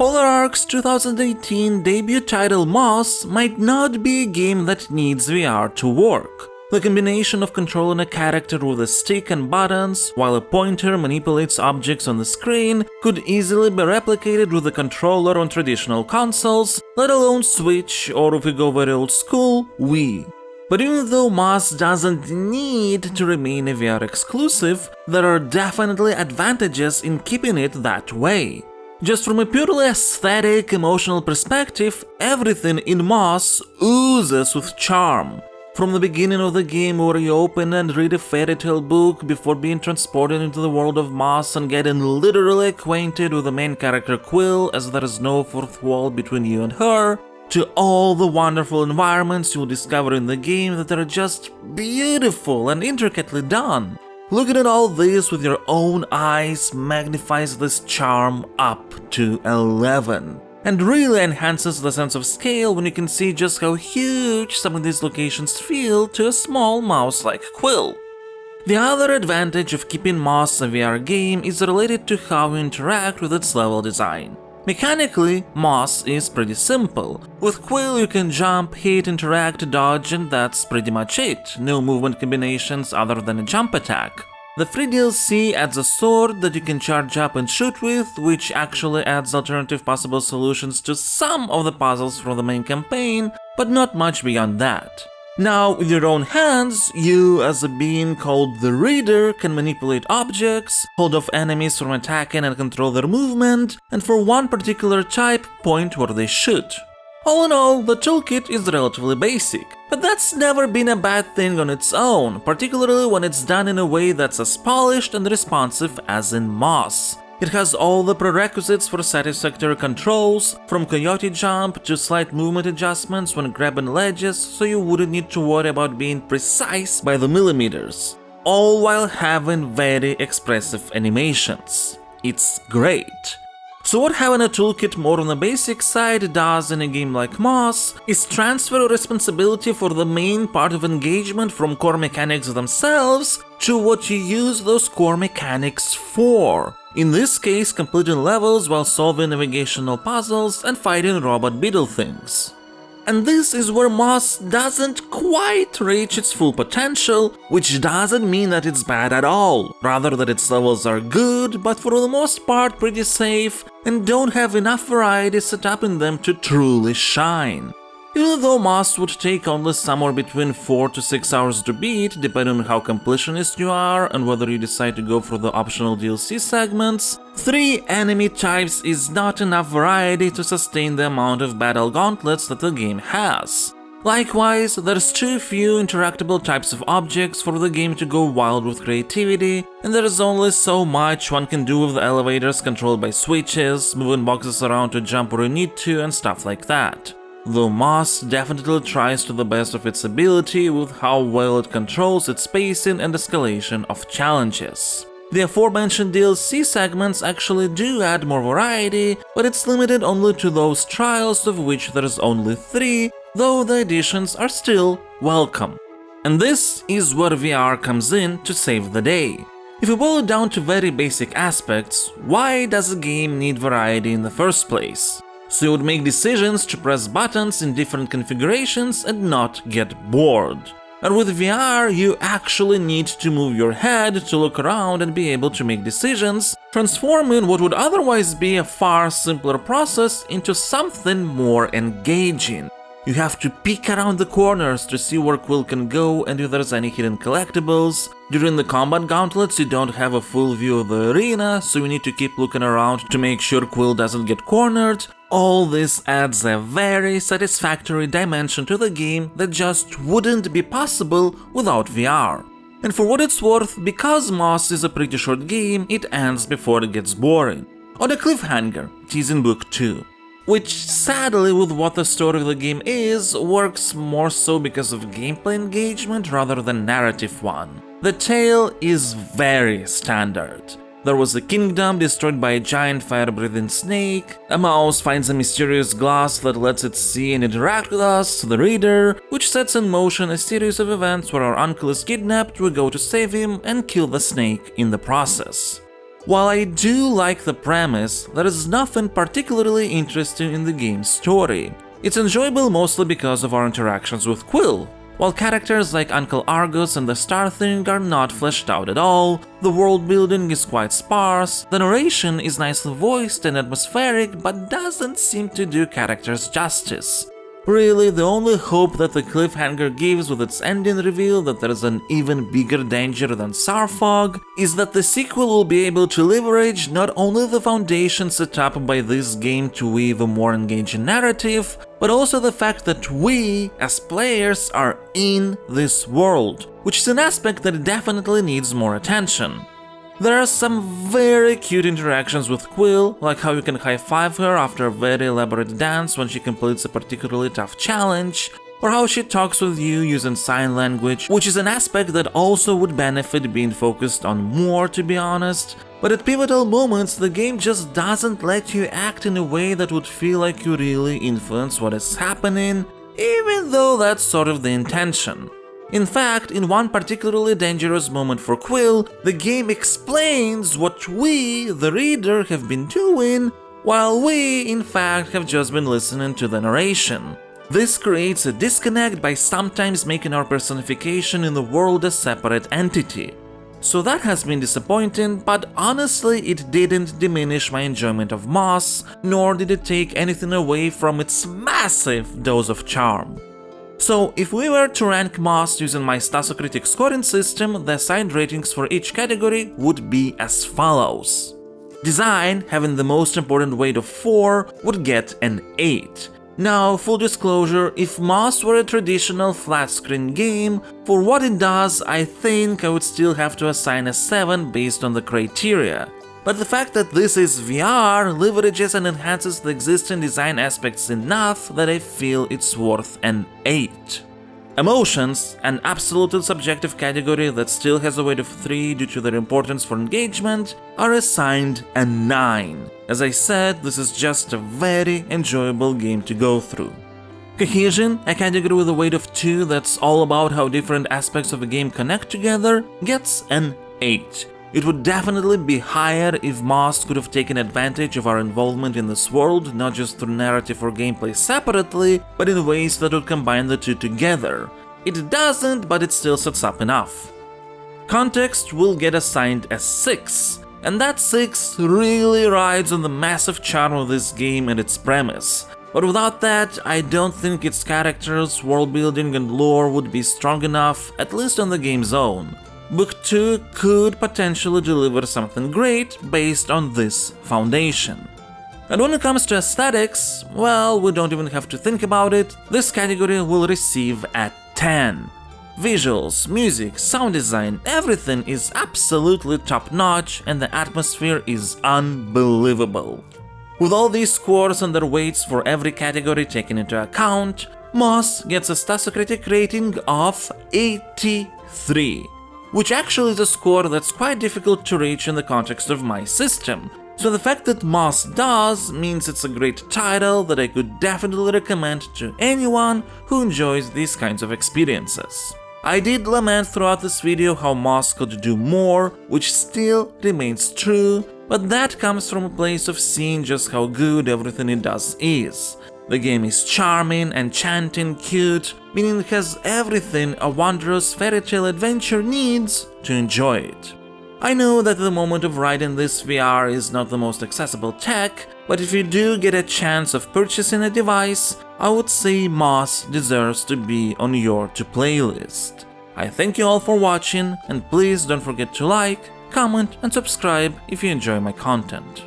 PolarArc's 2018 debut title Moss might not be a game that needs VR to work. The combination of controlling a character with a stick and buttons, while a pointer manipulates objects on the screen, could easily be replicated with a controller on traditional consoles, let alone Switch, or if we go very old school, Wii. But even though Moss doesn't need to remain a VR exclusive, there are definitely advantages in keeping it that way. Just from a purely aesthetic, emotional perspective, everything in Moss oozes with charm. From the beginning of the game where you open and read a fairy tale book before being transported into the world of Moss and getting literally acquainted with the main character Quill as there is no fourth wall between you and her, to all the wonderful environments you'll discover in the game that are just beautiful and intricately done. Looking at all this with your own eyes magnifies this charm up to 11, and really enhances the sense of scale when you can see just how huge some of these locations feel to a small mouse like Quill. The other advantage of keeping Moss a VR game is related to how you interact with its level design. Mechanically, Moss is pretty simple. With Quill you can jump, hit, interact, dodge, and that's pretty much it. No movement combinations other than a jump attack. The free DLC adds a sword that you can charge up and shoot with, which actually adds alternative possible solutions to some of the puzzles from the main campaign, but not much beyond that. Now, with your own hands, you, as a being called the Reader, can manipulate objects, hold off enemies from attacking and control their movement, and for one particular type, point where they shoot. All in all, the toolkit is relatively basic, but that's never been a bad thing on its own, particularly when it's done in a way that's as polished and responsive as in Moss. It has all the prerequisites for satisfactory controls, from coyote jump to slight movement adjustments when grabbing ledges, so you wouldn't need to worry about being precise by the millimeters, all while having very expressive animations. It's great. So what having a toolkit more on the basic side does in a game like Moss is transfer responsibility for the main part of engagement from core mechanics themselves to what you use those core mechanics for. In this case, completing levels while solving navigational puzzles and fighting robot beetle things. And this is where Moss doesn't quite reach its full potential, which doesn't mean that it's bad at all, rather that its levels are good, but for the most part pretty safe, and don't have enough variety set up in them to truly shine. Even though Moss would take only somewhere between 4 to 6 hours to beat, depending on how completionist you are and whether you decide to go for the optional DLC segments, 3 enemy types is not enough variety to sustain the amount of battle gauntlets that the game has. Likewise, there's too few interactable types of objects for the game to go wild with creativity, and there's only so much one can do with the elevators controlled by switches, moving boxes around to jump where you need to, and stuff like that. Though Moss definitely tries to the best of its ability with how well it controls its pacing and escalation of challenges. The aforementioned DLC segments actually do add more variety, but it's limited only to those trials, of which there's only 3, though the additions are still welcome. And this is where VR comes in to save the day. If we boil it down to very basic aspects, why does a game need variety in the first place? So you would make decisions to press buttons in different configurations and not get bored. And with VR, you actually need to move your head to look around and be able to make decisions, transforming what would otherwise be a far simpler process into something more engaging. You have to peek around the corners to see where Quill can go and if there's any hidden collectibles. During the combat gauntlets you don't have a full view of the arena, so you need to keep looking around to make sure Quill doesn't get cornered. All this adds a very satisfactory dimension to the game that just wouldn't be possible without VR. And for what it's worth, because Moss is a pretty short game, it ends before it gets boring. On a cliffhanger, teasing Book 2. Which, sadly, with what the story of the game is, works more so because of gameplay engagement rather than narrative one. The tale is very standard. There was a kingdom destroyed by a giant fire-breathing snake, a mouse finds a mysterious glass that lets it see and interact with us, the reader, which sets in motion a series of events where our uncle is kidnapped, we go to save him and kill the snake in the process. While I do like the premise, there is nothing particularly interesting in the game's story. It's enjoyable mostly because of our interactions with Quill. While characters like Uncle Argus and the Star Thing are not fleshed out at all, the world building is quite sparse, the narration is nicely voiced and atmospheric but doesn't seem to do characters justice. Really, the only hope that the cliffhanger gives with its ending reveal that there is an even bigger danger than Sarfog is that the sequel will be able to leverage not only the foundation set up by this game to weave a more engaging narrative, but also the fact that we, as players, are in this world, which is an aspect that definitely needs more attention. There are some very cute interactions with Quill, like how you can high-five her after a very elaborate dance when she completes a particularly tough challenge, or how she talks with you using sign language, which is an aspect that also would benefit being focused on more, to be honest. But at pivotal moments, the game just doesn't let you act in a way that would feel like you really influence what is happening, even though that's sort of the intention. In fact, in one particularly dangerous moment for Quill, the game explains what we, the reader, have been doing, while we, in fact, have just been listening to the narration. This creates a disconnect by sometimes making our personification in the world a separate entity. So that has been disappointing, but honestly it didn't diminish my enjoyment of Moss, nor did it take anything away from its massive dose of charm. So, if we were to rank Moss using my Stasocritic scoring system, the assigned ratings for each category would be as follows. Design, having the most important weight of 4, would get an 8. Now, full disclosure, if Moss were a traditional flat-screen game, for what it does, I think I would still have to assign a 7 based on the criteria. But the fact that this is VR leverages and enhances the existing design aspects enough that I feel it's worth an 8. Emotions, an absolutely subjective category that still has a weight of 3 due to their importance for engagement, are assigned a 9. As I said, this is just a very enjoyable game to go through. Cohesion, a category with a weight of 2 that's all about how different aspects of a game connect together, gets an 8. It would definitely be higher if Moss could have taken advantage of our involvement in this world, not just through narrative or gameplay separately, but in ways that would combine the two together. It doesn't, but it still sets up enough. Context will get assigned a 6, and that 6 really rides on the massive charm of this game and its premise. But without that, I don't think its characters, world building and lore would be strong enough, at least on the game's own. Book 2 could potentially deliver something great based on this foundation. And when it comes to aesthetics, well, we don't even have to think about it, this category will receive a 10. Visuals, music, sound design, everything is absolutely top-notch and the atmosphere is unbelievable. With all these scores and their weights for every category taken into account, Moss gets a Stasocritic rating of 83. Which actually is a score that's quite difficult to reach in the context of my system, so the fact that Moss does means it's a great title that I could definitely recommend to anyone who enjoys these kinds of experiences. I did lament throughout this video how Moss could do more, which still remains true, but that comes from a place of seeing just how good everything it does is. The game is charming, enchanting, cute, meaning it has everything a wondrous fairy tale adventure needs to enjoy it. I know that the moment of riding this VR is not the most accessible tech, but if you do get a chance of purchasing a device, I would say Moss deserves to be on your to-play list. I thank you all for watching, and please don't forget to like, comment and subscribe if you enjoy my content.